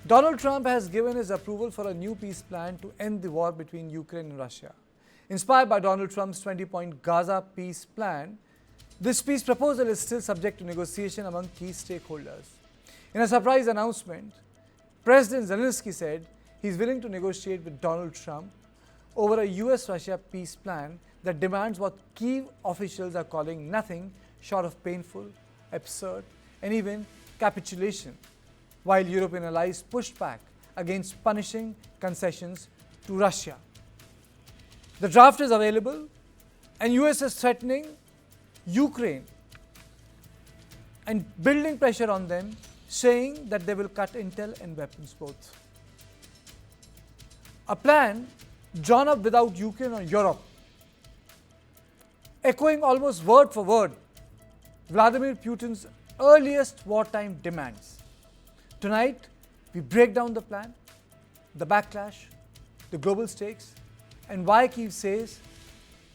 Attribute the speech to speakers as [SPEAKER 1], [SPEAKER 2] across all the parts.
[SPEAKER 1] Donald Trump has given his approval for a new peace plan to end the war between Ukraine and Russia. Inspired by Donald Trump's 20-point Gaza peace plan, this peace proposal is still subject to negotiation among key stakeholders. In a surprise announcement, President Zelenskyy said he is willing to negotiate with Donald Trump over a US-Russia peace plan that demands what Kyiv officials are calling nothing short of painful, absurd, and even capitulation, while European allies pushed back against punishing concessions to Russia. The draft is available, and US is threatening Ukraine and building pressure on them, saying that they will cut intel and weapons both. A plan drawn up without Ukraine or Europe, echoing almost word for word Vladimir Putin's earliest wartime demands. Tonight, we break down the plan, the backlash, the global stakes, and why Kyiv says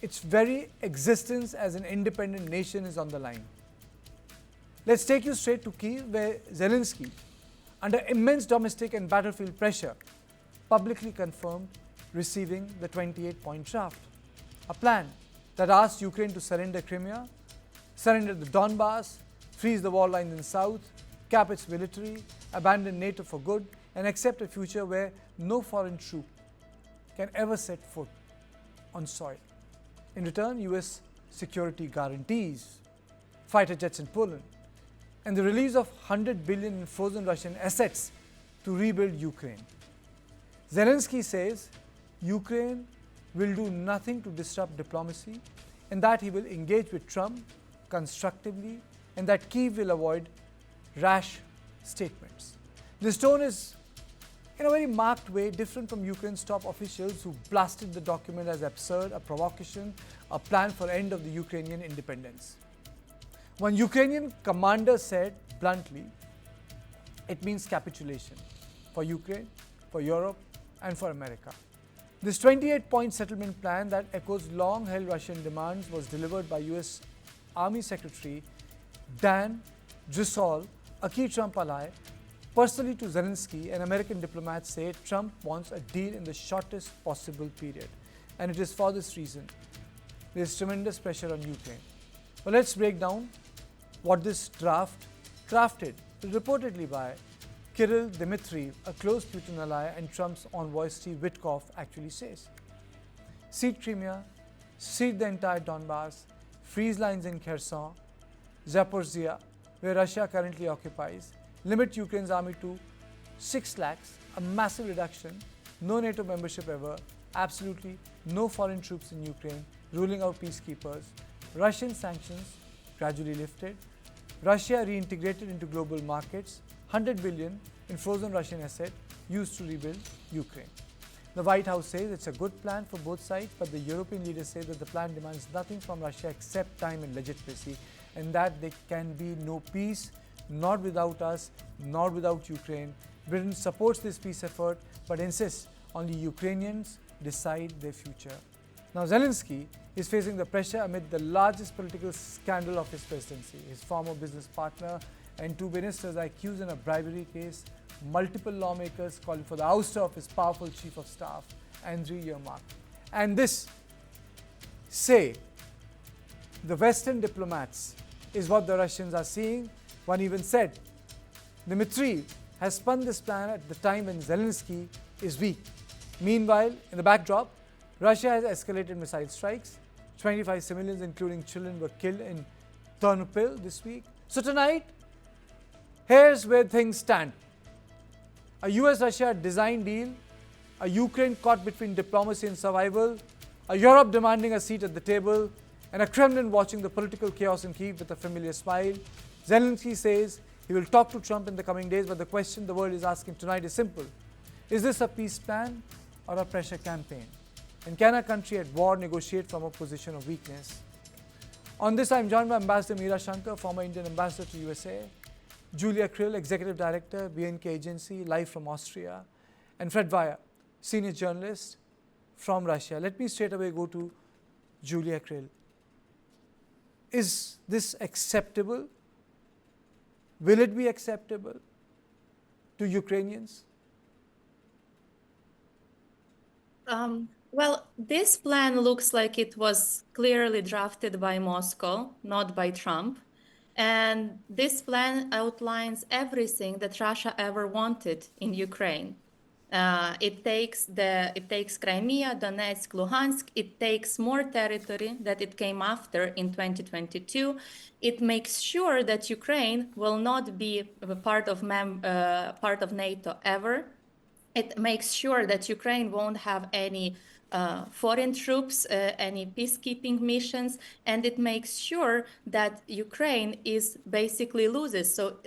[SPEAKER 1] its very existence as an independent nation is on the line. Let's take you straight to Kyiv, where Zelenskyy, under immense domestic and battlefield pressure, publicly confirmed receiving the 28-point draft, a plan that asks Ukraine to surrender Crimea, surrender the Donbass, freeze the war lines in south, cap its military, abandon NATO for good, and accept a future where no foreign troop can ever set foot on soil. In return, US security guarantees, fighter jets in Poland, and the release of $100 billion in frozen Russian assets to rebuild Ukraine. Zelenskyy says Ukraine will do nothing to disrupt diplomacy, and that he will engage with Trump constructively, and that Kyiv will avoid rash statements. This tone is, in a very marked way, different from Ukraine's top officials who blasted the document as absurd, a provocation, a plan for end of the Ukrainian independence. One Ukrainian commander said bluntly, it means capitulation for Ukraine, for Europe, and for America. This 28-point settlement plan that echoes long-held Russian demands was delivered by US Army Secretary Dan Drysdale, a key Trump ally, personally to Zelenskyy, and American diplomats say Trump wants a deal in the shortest possible period. And it is for this reason there is tremendous pressure on Ukraine. But let's break down what this draft, crafted reportedly by Kirill Dmitriev, a close Putin ally, and Trump's envoy Steve Witkoff, actually says. Cede Crimea, cede the entire Donbass, freeze lines in Kherson, Zaporizhia, where Russia currently occupies, limit Ukraine's army to 6 lakhs, a massive reduction, no NATO membership ever, absolutely no foreign troops in Ukraine, ruling out peacekeepers, Russian sanctions gradually lifted, Russia reintegrated into global markets, $100 billion in frozen Russian assets used to rebuild Ukraine. The White House says it's a good plan for both sides, but the European leaders say that the plan demands nothing from Russia except time and legitimacy, and that there can be no peace, not without us, not without Ukraine. Britain supports this peace effort, but insists only Ukrainians decide their future. Now, Zelenskyy is facing the pressure amid the largest political scandal of his presidency. His former business partner and 2 ministers are accused in a bribery case, multiple lawmakers calling for the ouster of his powerful chief of staff, Andriy Yermak. And this, say, the Western diplomats, is what the Russians are seeing. One even said, Dmitriev has spun this plan at the time when Zelenskyy is weak. Meanwhile, in the backdrop, Russia has escalated missile strikes. 25 civilians, including children, were killed in Ternopil this week. So tonight, here's where things stand. A US-Russia design deal, a Ukraine caught between diplomacy and survival, a Europe demanding a seat at the table, and a Kremlin watching the political chaos in Kyiv with a familiar smile. Zelenskyy says he will talk to Trump in the coming days, but the question the world is asking tonight is simple. Is this a peace plan or a pressure campaign? And can a country at war negotiate from a position of weakness? On this, I'm joined by Ambassador Meera Shankar, former Indian ambassador to USA, Julia Krill, Executive Director, BNK Agency, live from Austria, and Fred Weyer, Senior Journalist from Russia. Let me straight away go to Julia Krill. Is this acceptable? Will it be acceptable to Ukrainians?
[SPEAKER 2] Well, this plan looks like it was clearly drafted by Moscow, not by Trump. And this plan outlines everything that Russia ever wanted in Ukraine. It takes Crimea, Donetsk, Luhansk. It takes more territory that it came after in 2022. It makes sure that Ukraine will not be a part of NATO ever. It makes sure that Ukraine won't have any foreign troops, any peacekeeping missions, and it makes sure that Ukraine is basically loses. So,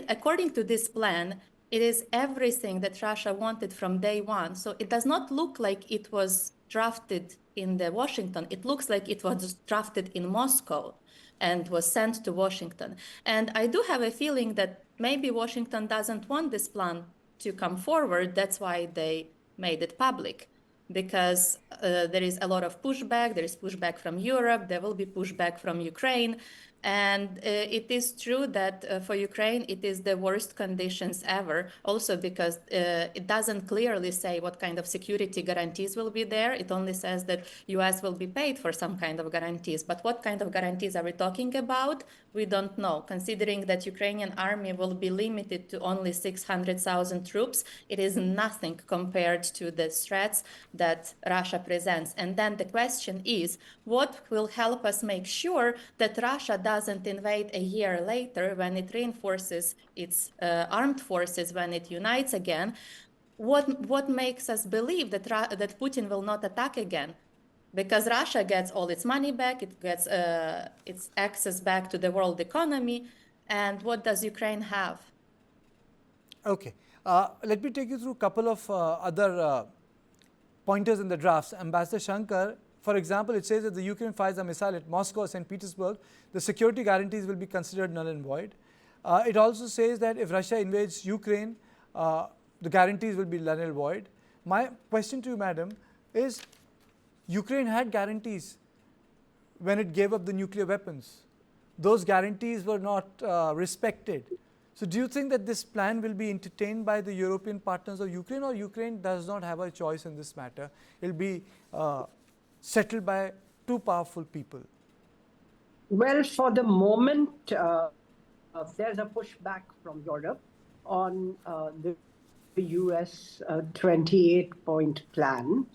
[SPEAKER 2] according to this plan, it is everything that Russia wanted from day one. So it does not look like it was drafted in the Washington. It looks like it was drafted in Moscow and was sent to Washington. And I do have a feeling that maybe Washington doesn't want this plan to come forward. That's why they made it public, because there is a lot of pushback. There is pushback from Europe. There will be pushback from Ukraine. And it is true that for Ukraine, it is the worst conditions ever, also because it doesn't clearly say what kind of security guarantees will be there. It only says that US will be paid for some kind of guarantees. But what kind of guarantees are we talking about? We don't know. Considering that Ukrainian army will be limited to only 600,000 troops, it is nothing compared to the threats that Russia presents. And then the question is, what will help us make sure that Russia doesn't invade a year later when it reinforces its armed forces, when it unites again? What makes us believe that Putin will not attack again? Because Russia gets all its money back, it gets its access back to the world economy, and what does Ukraine have?
[SPEAKER 1] Okay, let me take you through a couple of other pointers in the drafts. Ambassador Shankar, for example, it says that the Ukraine fires a missile at Moscow or St. Petersburg, the security guarantees will be considered null and void. It also says that if Russia invades Ukraine, the guarantees will be null and void. My question to you, madam, is Ukraine had guarantees when it gave up the nuclear weapons. Those guarantees were not respected. So do you think that this plan will be entertained by the European partners of Ukraine, or Ukraine does not have a choice in this matter? It will be settled by two powerful people?
[SPEAKER 3] Well, for the moment, there's a pushback from Europe on the US 28-point plan.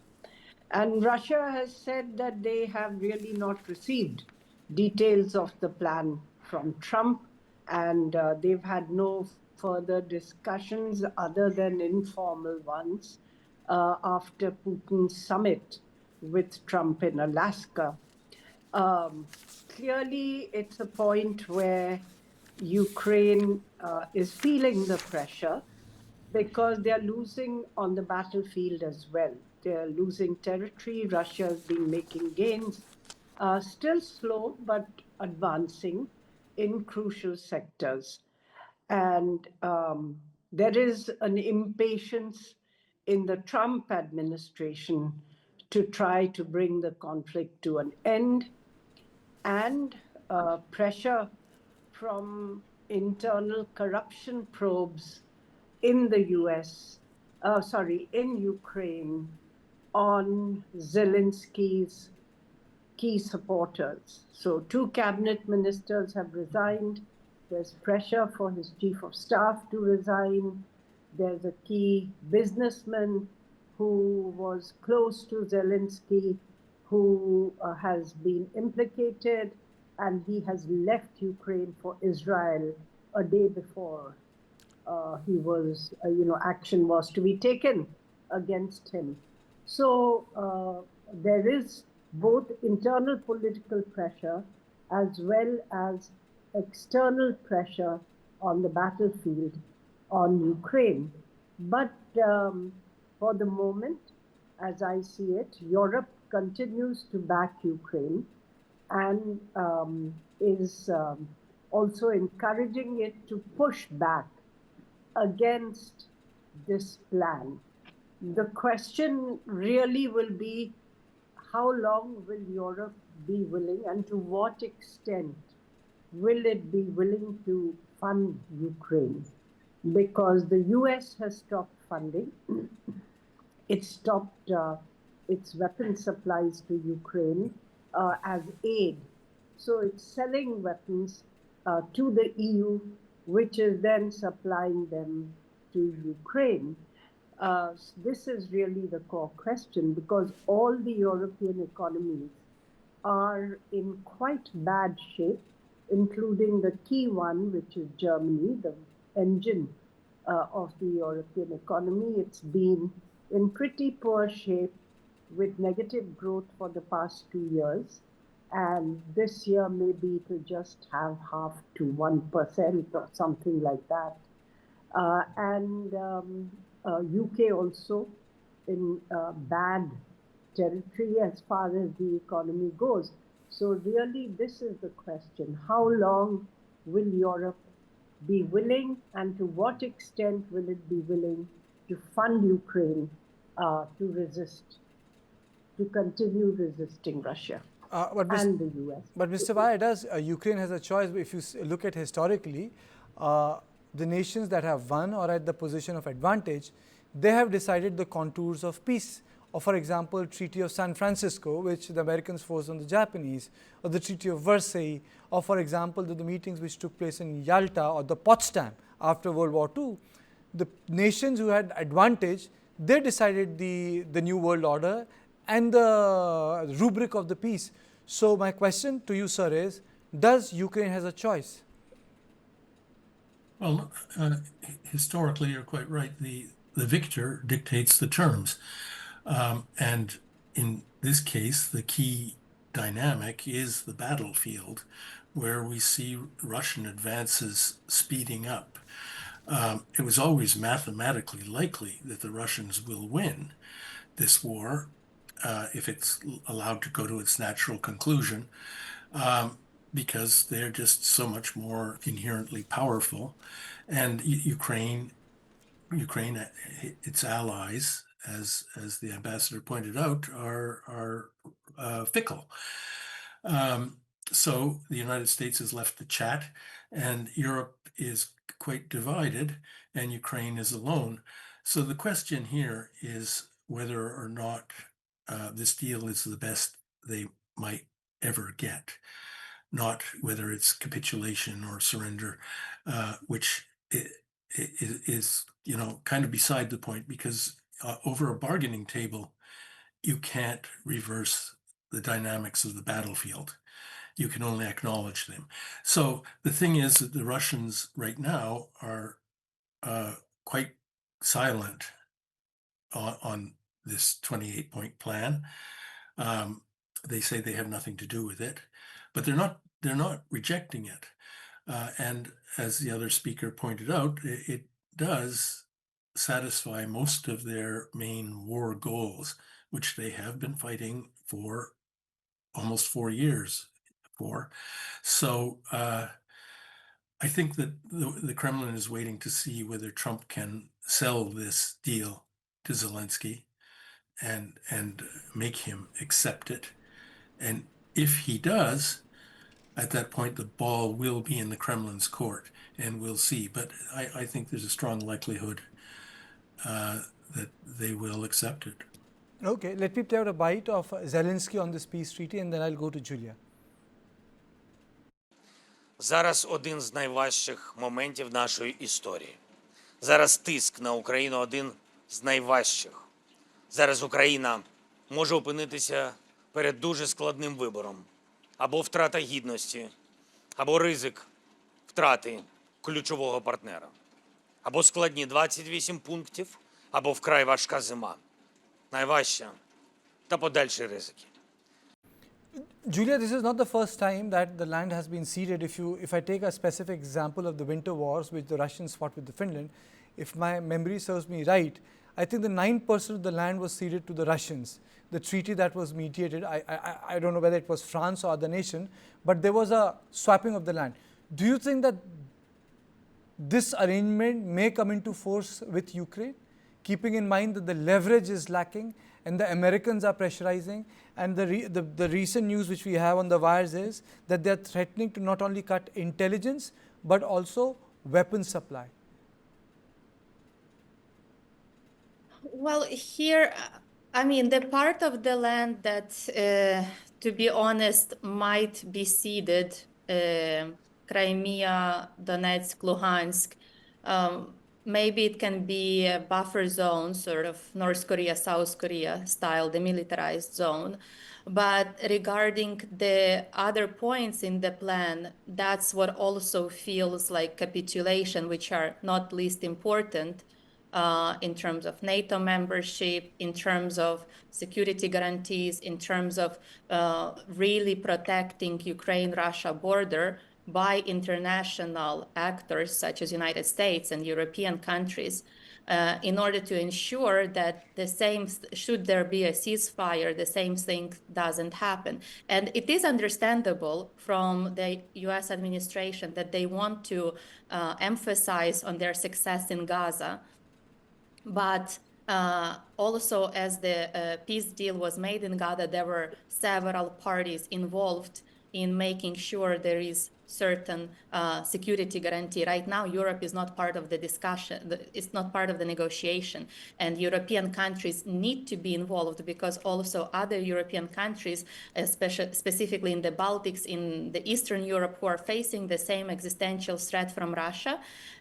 [SPEAKER 3] And Russia has said that they have really not received details of the plan from Trump, and they've had no further discussions other than informal ones after Putin's summit with Trump in Alaska. Clearly, it's a point where Ukraine is feeling the pressure because they're losing on the battlefield as well. They're losing territory. Russia's been making gains, still slow but advancing in crucial sectors. And there is an impatience in the Trump administration to try to bring the conflict to an end, and pressure from internal corruption probes in the in Ukraine on Zelensky's key supporters. So 2 cabinet ministers have resigned. There's pressure for his chief of staff to resign. There's a key businessman who was close to Zelenskyy who has been implicated, and he has left Ukraine for Israel a day before he was, action was to be taken against him. So there is both internal political pressure as well as external pressure on the battlefield on Ukraine. But for the moment, as I see it, Europe continues to back Ukraine and is also encouraging it to push back against this plan. The question really will be, how long will Europe be willing, and to what extent will it be willing to fund Ukraine? Because the US has stopped funding. It stopped its weapon supplies to Ukraine as aid. So it's selling weapons to the EU, which is then supplying them to Ukraine. This is really the core question, because all the European economies are in quite bad shape, including the key one, which is Germany, the engine of the European economy. It's been in pretty poor shape with negative growth for the past 2 years. And this year, maybe it will just have half to 1% or something like that. UK also in bad territory as far as the economy goes. So really, this is the question. How long will Europe be willing, and to what extent will it be willing to fund Ukraine to resist, to continue resisting Russia and the US?
[SPEAKER 1] But Mr. Vaya, does Ukraine has a choice? If you look at historically, the nations that have won or at the position of advantage, they have decided the contours of peace. Or for example, Treaty of San Francisco, which the Americans forced on the Japanese, or the Treaty of Versailles, or for example, the meetings which took place in Yalta or the Potsdam after World War II. The nations who had advantage, they decided the new world order and the rubric of the peace. So my question to you, sir, is, does Ukraine has a choice?
[SPEAKER 4] Well, historically, you're quite right. The victor dictates the terms. And in this case, the key dynamic is the battlefield, where we see Russian advances speeding up. It was always mathematically likely that the Russians will win this war if it's allowed to go to its natural conclusion, because they're just so much more inherently powerful. And Ukraine, its allies, as the ambassador pointed out, are fickle. So the United States has left the chat, and Europe is quite divided, and Ukraine is alone. So the question here is whether or not this deal is the best they might ever get, not whether it's capitulation or surrender, which is kind of beside the point, because over a bargaining table, you can't reverse the dynamics of the battlefield. You can only acknowledge them. So the thing is that the Russians right now are quite silent on this 28-point plan. They say they have nothing to do with it, but they're not rejecting it. And as the other speaker pointed out, it does satisfy most of their main war goals, which they have been fighting for almost 4 years for. So I think that the Kremlin is waiting to see whether Trump can sell this deal to Zelenskyy and make him accept it. And if he does, at that point, the ball will be in the Kremlin's court, and we'll see. But I think there's a strong likelihood that they will accept it.
[SPEAKER 1] Okay, let me play out a bite of Zelenskyy on this peace treaty, and then I'll go to Julia.
[SPEAKER 5] Зараз один з найважчих моментів нашої історії. Зараз тиск на Україну один з найважчих. Зараз Україна може опинитися перед дуже складним вибором. Або втрата гідності, або ризик втрати ключового партнера. Або складні 28 пунктів, або вкрай важка зима. Найважча та подальші ризики.
[SPEAKER 1] Julia, this is not the first time that the land has been ceded. If I take a specific example of the winter wars which the Russians fought with the Finland, if my memory serves me right, I think the 9% of the land was ceded to the Russians. The treaty that was mediated, I don't know whether it was France or other nation, but there was a swapping of the land. Do you think that this arrangement may come into force with Ukraine, keeping in mind that the leverage is lacking and the Americans are pressurizing, and the recent news which we have on the wires is that they are threatening to not only cut intelligence but also weapons supply?
[SPEAKER 2] Well, here I mean, the part of the land that, to be honest, might be ceded, Crimea, Donetsk, Luhansk, maybe it can be a buffer zone, sort of North Korea, South Korea style, demilitarized zone. But regarding the other points in the plan, that's what also feels like capitulation, which are not least important. In terms of NATO membership, in terms of security guarantees, in terms of really protecting Ukraine-Russia border by international actors such as United States and European countries, in order to ensure that the same, should there be a ceasefire, the same thing doesn't happen. And it is understandable from the US administration that they want to emphasize on their success in Gaza. But also, as the peace deal was made in Gaza, there were several parties involved in making sure there is certain security guarantee. Right now, Europe is not part of the discussion. It's not part of the negotiation. And European countries need to be involved because also other European countries, especially specifically in the Baltics, in the Eastern Europe, who are facing the same existential threat from Russia.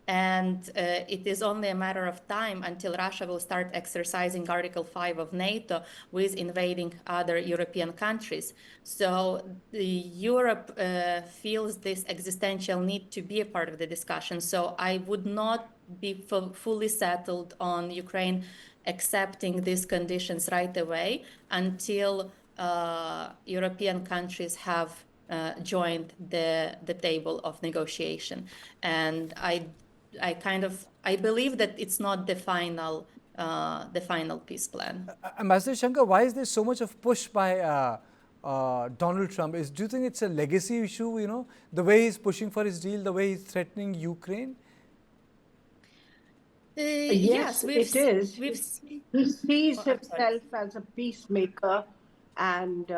[SPEAKER 2] And it is only a matter of time until Russia will start exercising Article 5 of NATO with invading other European countries. So Europe feels this existential need to be a part of the discussion. So I would not be fully settled on Ukraine accepting these conditions right away until European countries have joined the table of negotiation. And I believe that it's not the final peace plan.
[SPEAKER 1] Ambassador Shankar, why is there so much of push by Donald Trump? Do you think it's a legacy issue, you know, the way he's pushing for his deal, the way he's threatening Ukraine?
[SPEAKER 3] Yes, it is. He sees himself as a peacemaker and,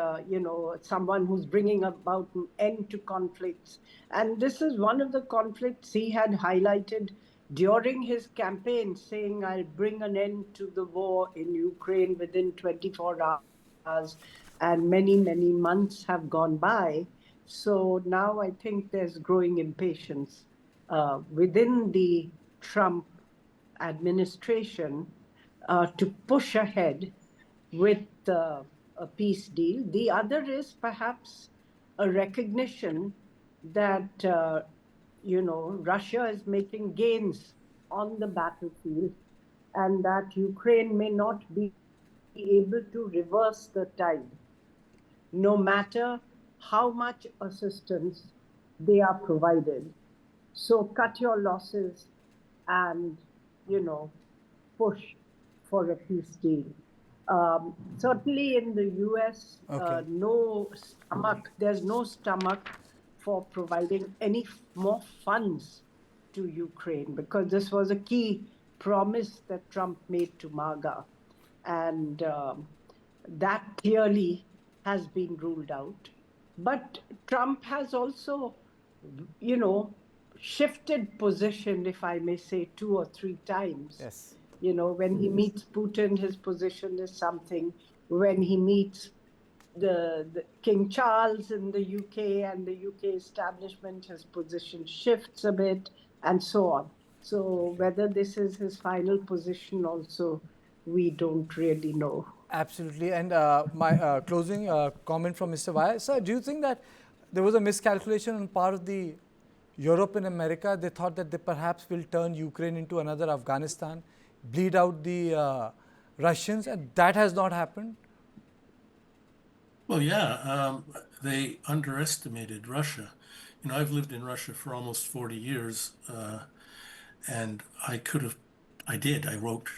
[SPEAKER 3] someone who's bringing about an end to conflicts. And this is one of the conflicts he had highlighted during his campaign, saying, I'll bring an end to the war in Ukraine within 24 hours. And many, many months have gone by. So now I think there's growing impatience within the Trump administration to push ahead with a peace deal. The other is perhaps a recognition that, Russia is making gains on the battlefield and that Ukraine may not be able to reverse the tide, no matter how much assistance they are provided. So cut your losses and, push for a peace deal. Certainly in the US, there's no stomach for providing any more funds to Ukraine, because this was a key promise that Trump made to MAGA. And that clearly has been ruled out. But Trump has also, shifted position, if I may say, 2 or 3 times.
[SPEAKER 1] Yes.
[SPEAKER 3] When he meets Putin, his position is something. When he meets the King Charles in the UK and the UK establishment, his position shifts a bit, and so on. So whether this is his final position also, we don't really know.
[SPEAKER 1] Absolutely. And my closing comment from Mr. Vaya. Sir, do you think that there was a miscalculation on part of the Europe and America? They thought that they perhaps will turn Ukraine into another Afghanistan, bleed out the Russians, and that has not happened?
[SPEAKER 4] Well, yeah, they underestimated Russia. I've lived in Russia for almost 40 years, and I wrote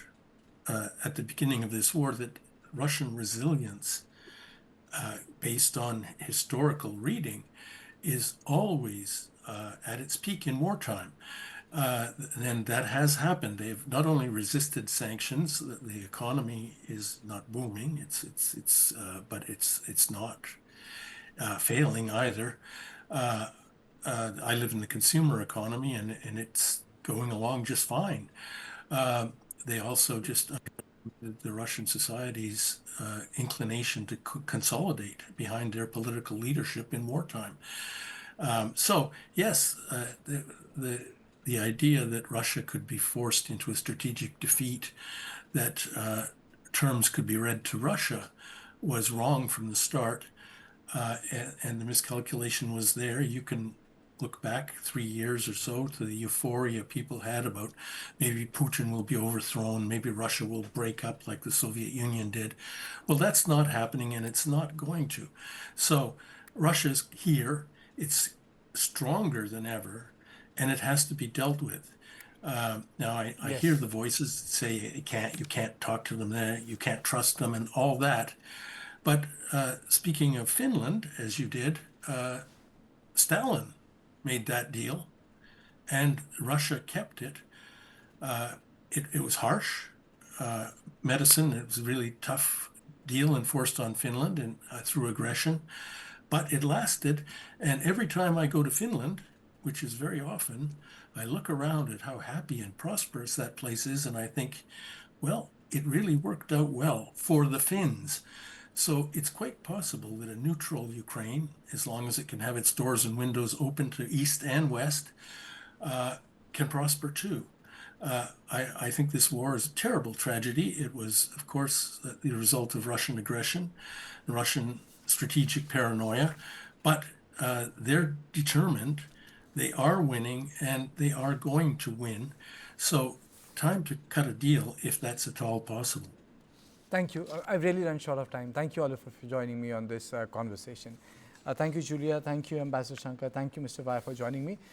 [SPEAKER 4] at the beginning of this war that Russian resilience, based on historical reading, is always at its peak in wartime. And that has happened. They've not only resisted sanctions, the economy is not booming, but it's not failing either. I live in the consumer economy, and it's going along just fine. They also just the Russian society's inclination to consolidate behind their political leadership in wartime. So yes, the idea that Russia could be forced into a strategic defeat, that terms could be read to Russia, was wrong from the start, and the miscalculation was there. You can look back 3 years or so to the euphoria people had about maybe Putin will be overthrown, maybe Russia will break up like the Soviet Union did. Well, that's not happening, and it's not going to. So Russia's here, it's stronger than ever, and it has to be dealt with. Now I
[SPEAKER 1] Yes.
[SPEAKER 4] hear the voices that say you can't talk to them there, you can't trust them, and all that. But speaking of Finland, as you did, Stalin made that deal, and Russia kept it. It was harsh medicine. It was a really tough deal enforced on Finland and through aggression, but it lasted. And every time I go to Finland, which is very often, I look around at how happy and prosperous that place is, and I think, well, it really worked out well for the Finns. So it's quite possible that a neutral Ukraine, as long as it can have its doors and windows open to East and West, can prosper too. I think this war is a terrible tragedy. It was, of course, the result of Russian aggression, Russian strategic paranoia, but they're determined, they are winning, and they are going to win. So time to cut a deal if that's at all possible.
[SPEAKER 1] Thank you. I've really run short of time. Thank you, Oliver, for joining me on this conversation. Thank you, Julia. Thank you, Ambassador Shankar. Thank you, Mr. Vai, for joining me.